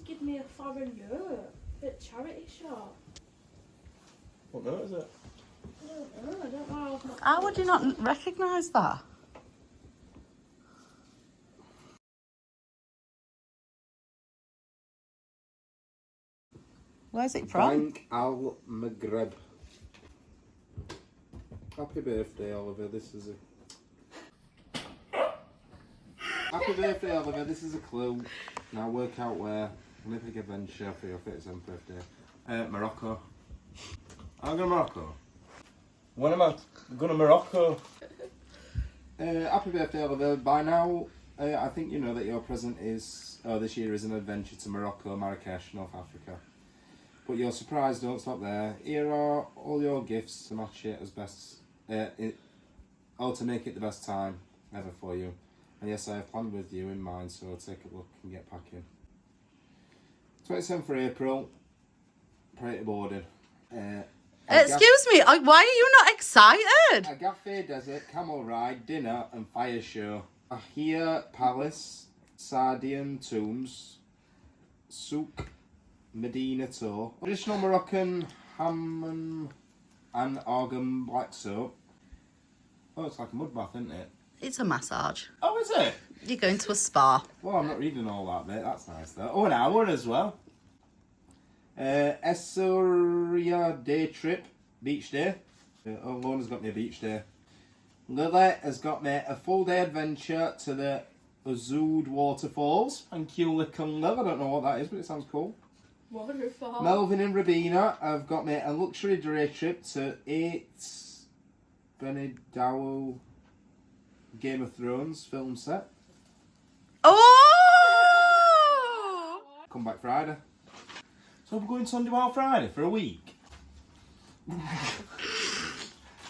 Give me a foreign note at charity shop. What note is it? I don't know. How would you not recognise that? Where's it from? Bank Al Maghreb. Happy birthday, Oliver. This is a. Happy birthday, Oliver. This is a clue. Now work out where. Olympic adventure for your 37th birthday. Morocco. I'm going to Morocco. When am I going to Morocco? Happy birthday, Oliver. By now, I think you know that your present is, this year is an adventure to Morocco, Marrakesh, North Africa. But your surprise don't stop there. Here are all your gifts to match it as best, to make it the best time ever for you. And yes, I have planned with you in mind, so take a look and get packing. 27th of April, pray to boarding. Excuse me, why are you not excited? Agafe Desert, camel ride, dinner and fire show. Ahia Palace, Sardian tombs, Souk, Medina tour. Traditional Moroccan ham and organ black soap. Oh, it's like a mud bath, isn't it? It's a massage. Oh, is it? You're going to a spa. Well, I'm not reading all that bit. That's nice, though. Oh, an hour as well. Essoria day trip, beach day. Lona's got me a beach day. Lily has got me a full day adventure to the Azoud waterfalls. Thank you, Lick and Lil. I don't know what that is, but it sounds cool. Waterfall. Melvin and Rabina have got me a luxury day trip to 8 Benidorm Game of Thrones film set. Oh! Come back Friday. So we're going Sunday Wild Friday for a week. Do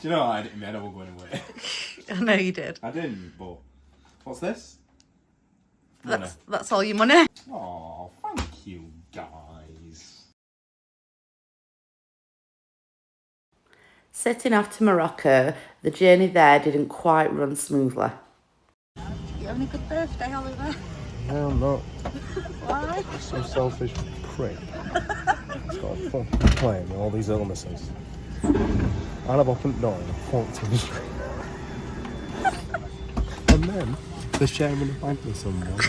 you know I didn't mean I was going away. I know you did. I didn't, but what's this? That's all your money. Oh, thank you guys. Setting off to Morocco, the journey there didn't quite run smoothly. You having a good birthday, Oliver? No, I'm not. Why? Some selfish prick. It's got a fucking plane with all these illnesses. And I've opened the door and fucked him straight. And then they're sharing the bank with someone.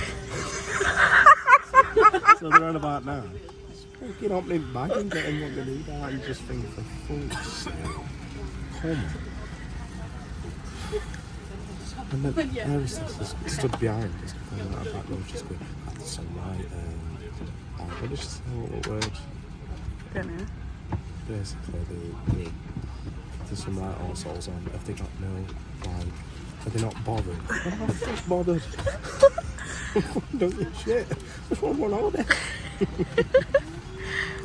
So they're on about now. Just fucking opening the bag and getting what they need out. You just think, for fuck's sake. Come on. And then Iris stood behind us, going out of that road, just going, that's some right, what did she say, what word? Don't know. Basically, there's some right all souls on, if they got no, like, if they're not bothered. I'm not just bothered. Don't give a shit. Just want one holiday.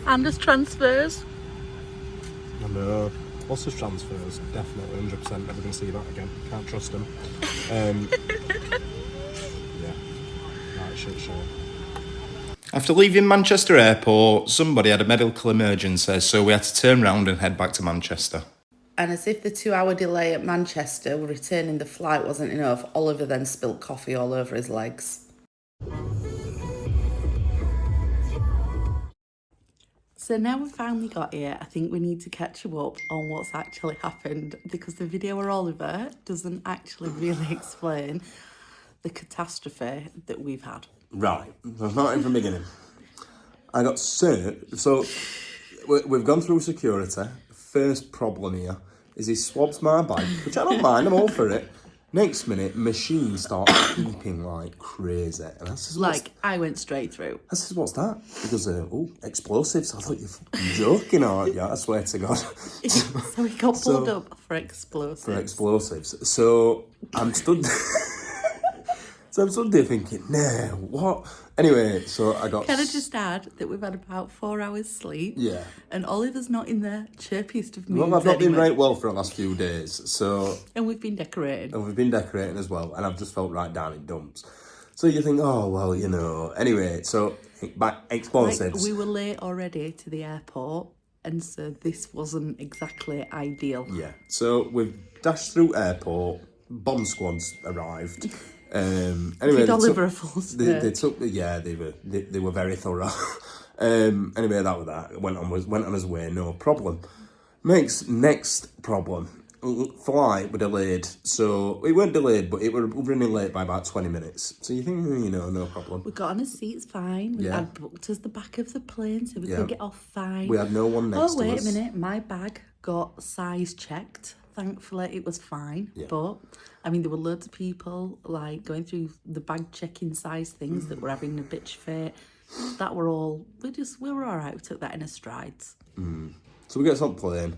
And there's transfers. I know. Also transfers, definitely, 100%, never going to see that again. Can't trust them. Yeah, right, shit show. After leaving Manchester Airport, somebody had a medical emergency, so we had to turn round and head back to Manchester. And as if the 2-hour delay at Manchester returning the flight wasn't enough, Oliver then spilt coffee all over his legs. So now we've finally got here, I think we need to catch you up on what's actually happened, because the video where Oliver doesn't actually really explain the catastrophe that we've had. Right, so starting from the beginning. I got sick, so we've gone through security. First problem here is he swabs my bag, which I don't mind, I'm all for it. Next minute, machines start beeping like crazy. And I says, I went straight through. I says, what's that? He goes, explosives. I thought, you're joking, aren't you? I swear to God. So he got pulled up for explosives. For explosives. So I'm stood So I'm stood there thinking, nah, what? Anyway, so I got... Can I just add that we've had about 4 hours sleep? Yeah. And Oliver's not in the chirpiest of moods. Well, I've not been right well for the last few days, so... And we've been decorating. And we've been decorating as well, and I've just felt right down in dumps. So you think, oh, well, you know... Anyway, so, back explosives. Like, we were late already to the airport, and so this wasn't exactly ideal. Yeah, so we've dashed through airport, bomb squads arrived, Anyway, Did Oliver a full they search? took they were very thorough. Anyway, that was that. Went on his way, no problem. Next problem. Flight were delayed, so it weren't delayed, but it were running late by about 20 minutes. So you think, no problem. We got on a seats fine. We Yeah. had booked us the back of the plane so we Yeah. could get off fine. We had no one next Oh, to wait us. a minute. My bag got size checked. Thankfully, it was fine. Yeah. But, I mean, there were loads of people, like, going through the bag checking size things that were having a bitch fit. That were all... We were all right. We took that in a strides. So we get on the plane.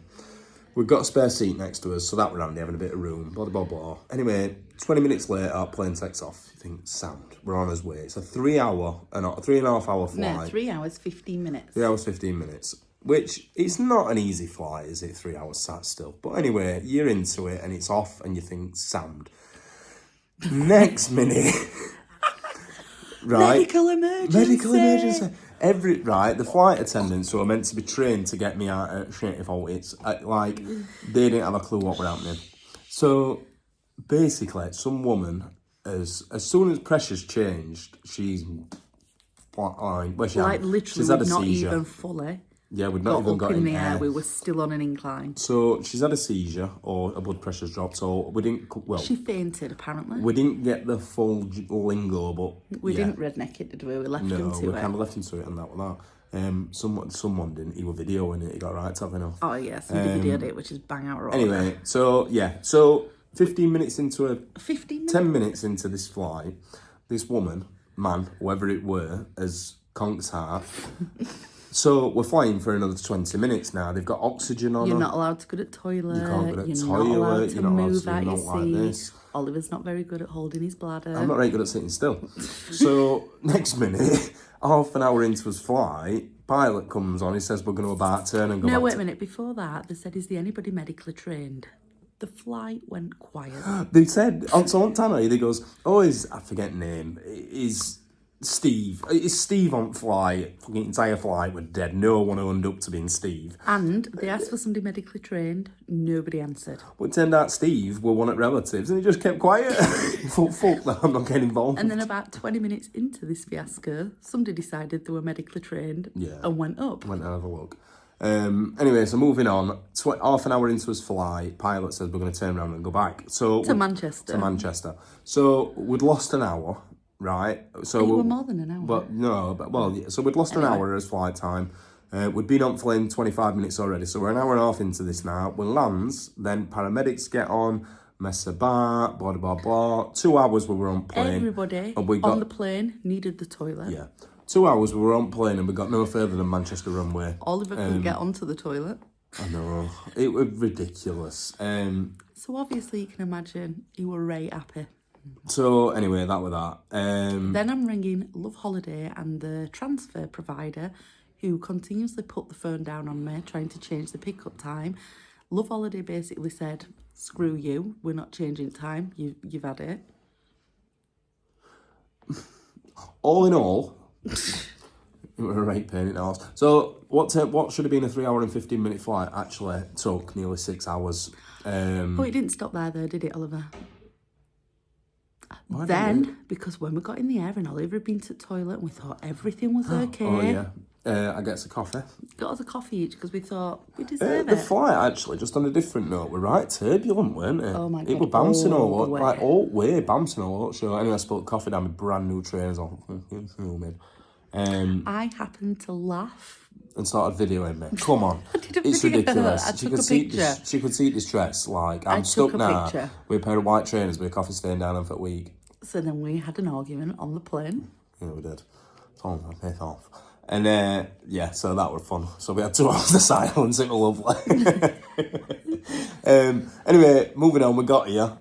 We've got a spare seat next to us, so that we're handy, having a bit of room, blah, blah, blah. Anyway, 20 minutes later, plane takes off. You think, sound, we're on his way. It's a 3.5 hour flight. No, 3 hours, 15 minutes. 3 hours, 15 minutes. Which, it's not an easy flight, is it? 3 hours sat still. But anyway, you're into it, and it's off, and you think, sound. Next minute... Right. Medical emergency. Medical emergency. The flight attendants who are meant to be trained to get me out of shit if it's like they didn't have a clue what were happening. So basically, some woman as soon as pressure's changed, she's Like, literally, she's had a not seizure. even fully Yeah, we'd not got even up got in the air. air. We were still on an incline. So she's had a seizure or her blood pressure's dropped. So we didn't. Well, She fainted, apparently. we didn't get the full lingo, but We yeah. didn't redneck it, did we? We left No, him we to kind it. of left him to it and that was that. Someone didn't. He was videoing it. He got right to have enough. Oh, yeah, somebody videoed it, which is bang out order. Anyway, so 15 minutes into 15 minutes? 10 minutes into this flight, this woman, man, whoever it were, has conked heart. So we're flying for another 20 minutes now. They've got oxygen on You're her. not allowed to go to the toilet. You can't go to the You're toilet, not allowed to you're not allowed move to out do your not like seat. this. Oliver's not very good at holding his bladder. I'm not very good at sitting still. So next minute, half an hour into his flight, pilot comes on. He says we're going to about turn and go No, back wait to a minute. Before that, they said, is there anybody medically trained? The flight went quiet. They said, on Tanner, he goes, I forget name, is Steve. Is Steve on flight? Fucking entire flight were dead. No one owned up to being Steve. And they asked for somebody medically trained. Nobody answered. But it turned out Steve were one of relatives and he just kept quiet. Fuck that, I'm not getting involved. And then about 20 minutes into this fiasco, somebody decided they were medically trained and went up. Went and have a look. Anyway, so moving on, half an hour into his flight, pilot says we're going to turn around and go back. So To Manchester. To Manchester. So we'd lost an hour, right? So You were more than an hour. So we'd lost an hour as flight time. We'd been on plane 25 minutes already, so we're an hour and a half into this now. We lands, then paramedics get on, mess about, blah, blah, blah. 2 hours we were on plane. Everybody and we on the plane needed the toilet. Yeah. 2 hours we were on plane and we got no further than Manchester runway. Oliver couldn't get onto the toilet. I know. It was ridiculous. So obviously you can imagine you were right happy. So anyway, that was that. Then I'm ringing Love Holiday and the transfer provider who continuously put the phone down on me, trying to change the pickup time. Love Holiday basically said, screw you, we're not changing time, you've had it. All in all, it was a right pain in the arse. So what should have been a 3 hour and 15 minute flight actually took nearly 6 hours. But it didn't stop there though, did it, Oliver? Why didn't Then, because when we got in the air and Oliver had been to the toilet and we thought everything was okay. Oh yeah. I get us a coffee. Got us a coffee each because we thought we deserve The it. flight actually, just on a different note, were right turbulent, weren't it? Oh my It God, was bouncing all all the way. like all way bouncing all. So anyway, I spilled coffee down with brand new trainers on. I happened to laugh. And started videoing me. Come on, did a it's video. ridiculous. I took a picture. She could see distress. Like I I'm took stuck a now picture. with a pair of white trainers with a coffee stain down them for a week. So then we had an argument on the plane. Yeah, we did. Oh, piss off. And so that was fun. So we had 2 hours of silence. It was lovely. Anyway, moving on. We got here.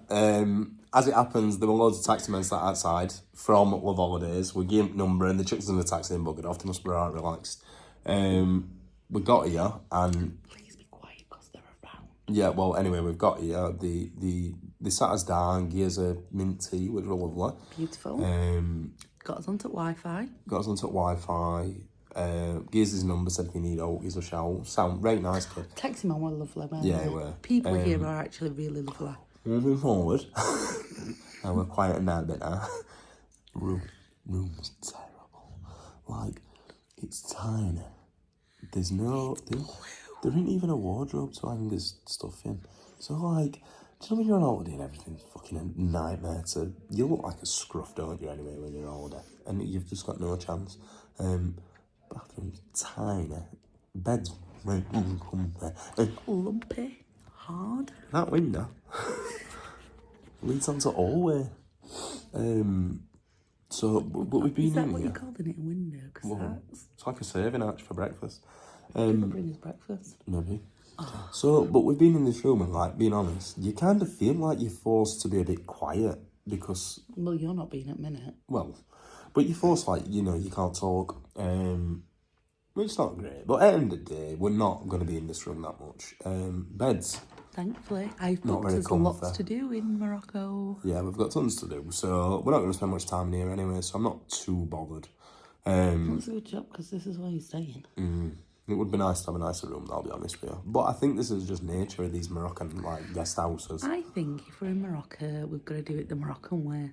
As it happens, there were loads of taxi men sat outside from Love Holidays. We gave them number and the chicks in the taxi and buggered off. They must be right relaxed. We got here and Please be quiet because they're around. yeah, well, anyway, we've got here. They sat us down, gave us a mint tea, which was lovely. Beautiful. Got us onto Wi-Fi. Got us onto Wi-Fi. Gave us his number, said if you need help, give us a shout. Sound very nice kid. Taxi man were lovely, weren't Yeah, they? they were. People here are actually really lovely. Moving forward, Now we're quieting down a bit now. Room's terrible. Like, it's tiny. There's no... There ain't even a wardrobe to hang this stuff in. So, like, do you know when you're on holiday and everything's fucking a nightmare to... You look like a scruff, don't you, anyway, when you're on holiday? And you've just got no chance. Bathroom's tiny. Bed's very uncomfy. Lumpy. Hard. That window leads onto hallway. So, but we've been Is that in what here. you're calling it, a window? Because Well, that's... it's like a serving arch for breakfast. People bring us breakfast. Maybe. So, but we've been in this room and, like, being honest, you kind of feel like you're forced to be a bit quiet because, Well, you're not being at minute. well, but you're forced, like, you know, you can't talk. It's not great. But at the end of the day, we're not going to be in this room that much. Beds. Thankfully, I've Not booked very us lots comfy. to do in Morocco. Yeah, we've got tons to do. So, we're not going to spend much time in here anyway, so I'm not too bothered. That's a good job, because this is where you're staying. It would be nice to have a nicer room, I'll be honest with you. But I think this is just nature of these Moroccan, like, guest houses. I think if we're in Morocco, we've got to do it the Moroccan way.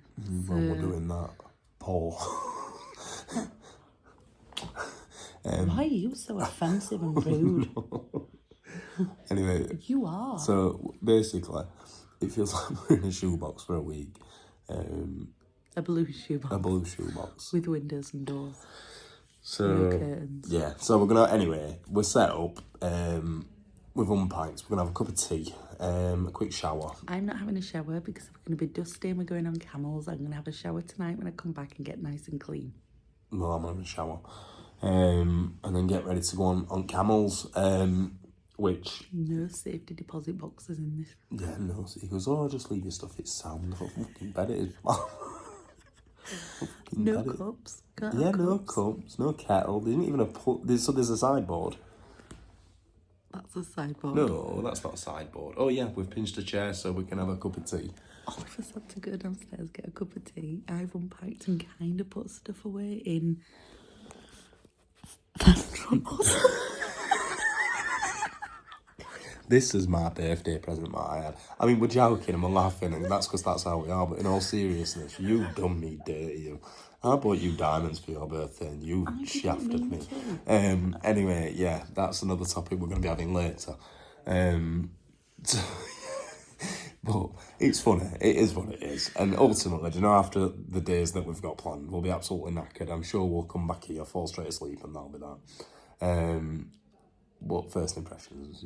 Well, we're doing that. Paul. Why are you so offensive and rude? Anyway, You are. so basically, it feels like we're in a shoebox for a week. A blue shoebox A blue shoebox. with windows and doors. So, No curtains. yeah, so we're gonna, anyway, we're set up. We've unpacked. We're gonna have a cup of tea, a quick shower. I'm not having a shower because we're going to be dusty and we're going on camels. I'm going to have a shower tonight when I come back and get nice and clean. Well, I'm having a shower. And then get ready to go on camels, which, No safety deposit boxes in this. yeah, no, so he goes, oh, just leave your stuff, it's sound. I fucking bet it is. No cups. Can't Yeah, have no cups. cups, no kettle. There isn't even a so there's a sideboard. That's a sideboard. No, that's not a sideboard. Oh yeah, we've pinched a chair so we can have a cup of tea. Oliver's had to go downstairs, get a cup of tea. I've unpacked and kind of put stuff away in This is my birthday present that I had. I mean, we're joking and we're laughing, and that's because that's how we are. But in all seriousness, you've done me dirty. You. I bought you diamonds for your birthday, and you shafted me. Anyway, yeah, that's another topic we're going to be having later. So, but it's funny. It is what it is. And ultimately, do you know, after the days that we've got planned, we'll be absolutely knackered. I'm sure we'll come back here, fall straight asleep, and that'll be that. But first impressions,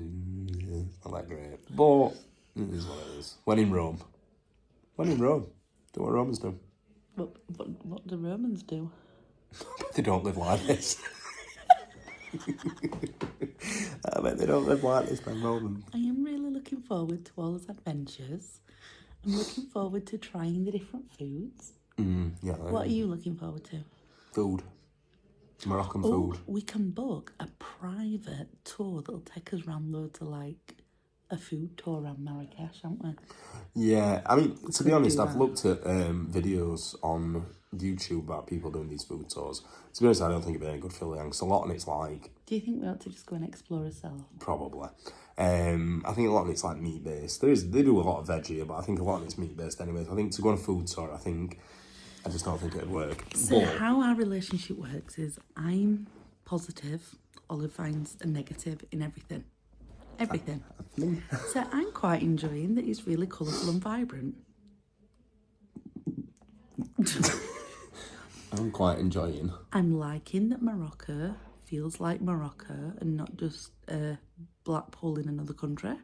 not that great. But it is what it is. When in Rome. When in Rome. Do what Romans do. What do Romans do? They don't live like this. I bet they don't live like this, then, Romans. I am really looking forward to all those adventures. I'm looking forward to trying the different foods. Yeah. What are you looking forward to? Food. Moroccan Oh, food. we can book a private tour that'll take us round loads of, like, a food tour around Marrakesh, aren't we? Yeah, I mean, to be could honest, do I've that. looked at videos on YouTube about people doing these food tours. To be honest, I don't think it'd be any good for Liang, because a lot of it's like, Do you think we ought to just go and explore ourselves? probably. I think a lot of it's like meat based. They do a lot of veg here, but I think a lot of it's meat based anyway. So I think to go on a food tour, I just don't think it'd work. So But how our relationship works is I'm positive, Olive finds a negative in everything. Everything. So I'm quite enjoying that it's really colourful and vibrant. I'm quite enjoying. I'm liking that Morocco feels like Morocco and not just a Blackpool in another country.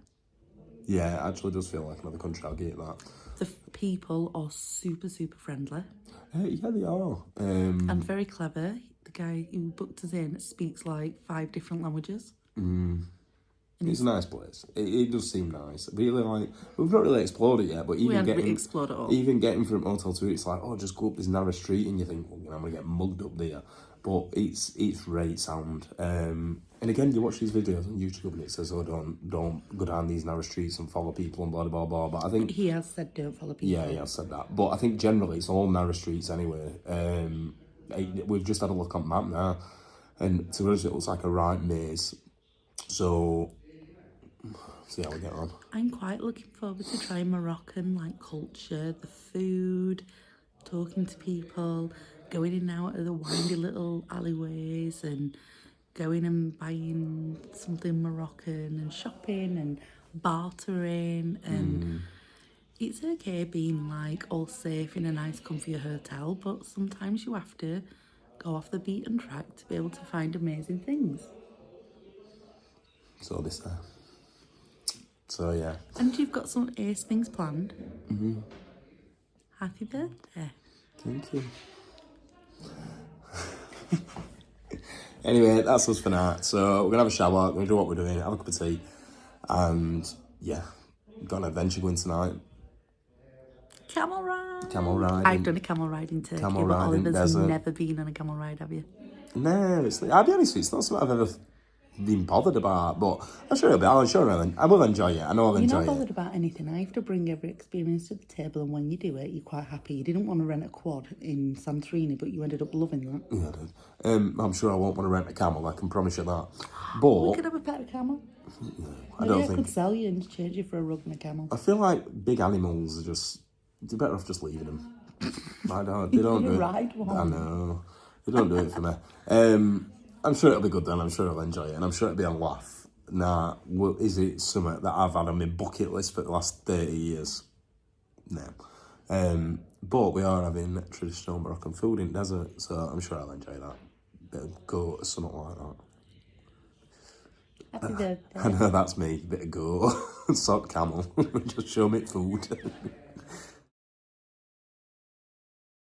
Yeah, it actually does feel like another country, I'll get that. The people are super, super friendly Yeah, they are. and very clever. The guy who booked us in speaks like 5 different languages. It's a nice place. It does seem nice. Really, like, we've not really explored it yet, but We even haven't getting explored it all. even getting from hotel to it's like, oh, just go up this narrow street, and you think, well, you know, I'm gonna get mugged up there. But it's great sound. And again, you watch these videos on YouTube, and it says, oh, don't go down these narrow streets and follow people and blah blah blah. But I think He has said don't follow people. yeah, I said that. But I think generally it's all narrow streets anyway. We've just had a look on the map now, and to us it looks like a right maze. So See how we get on. I'm quite looking forward to trying Moroccan like culture, the food, talking to people, going in and out of the windy little alleyways and going and buying something Moroccan and shopping and bartering and it's okay being like all safe in a nice comfy hotel, but sometimes you have to go off the beaten track to be able to find amazing things. So this time. So yeah. And you've got some ace things planned. Happy birthday. Thank you. Anyway, that's us for now. So we're gonna have a shower, we're gonna do what we're doing, have a cup of tea, and yeah, we've got an adventure going tonight. Camel ride. Camel riding. I've done a camel ride in Turkey, Camel but riding, Oliver's desert. never been on a camel ride, have you? No, I'll be honest with you, it's not something I've ever been bothered about, but I'm sure I will enjoy it. I know I'll You're enjoy not bothered it. about anything. I have to bring every experience to the table, and when you do it, you're quite happy. You didn't want to rent a quad in Santorini, but you ended up loving that. Yeah, I did. I'm sure I won't want to rent a camel, I can promise you that. We But could have a pet of camel. I Maybe don't I think... could sell you and change you for a rug and a camel. I feel like big animals are just... You're better off just leaving them. They don't do it. Ride one. I know. They don't do it for me. I'm sure it'll be good then. I'm sure I'll enjoy it. And I'm sure it'll be a laugh. Now, is it something that I've had on my bucket list for the last 30 years? No. But we are having traditional Moroccan food in desert, so I'm sure I'll enjoy that. Bit of goat or something like that. Happy birthday. I know that's me. Bit of goat. Salt camel. Just show me food.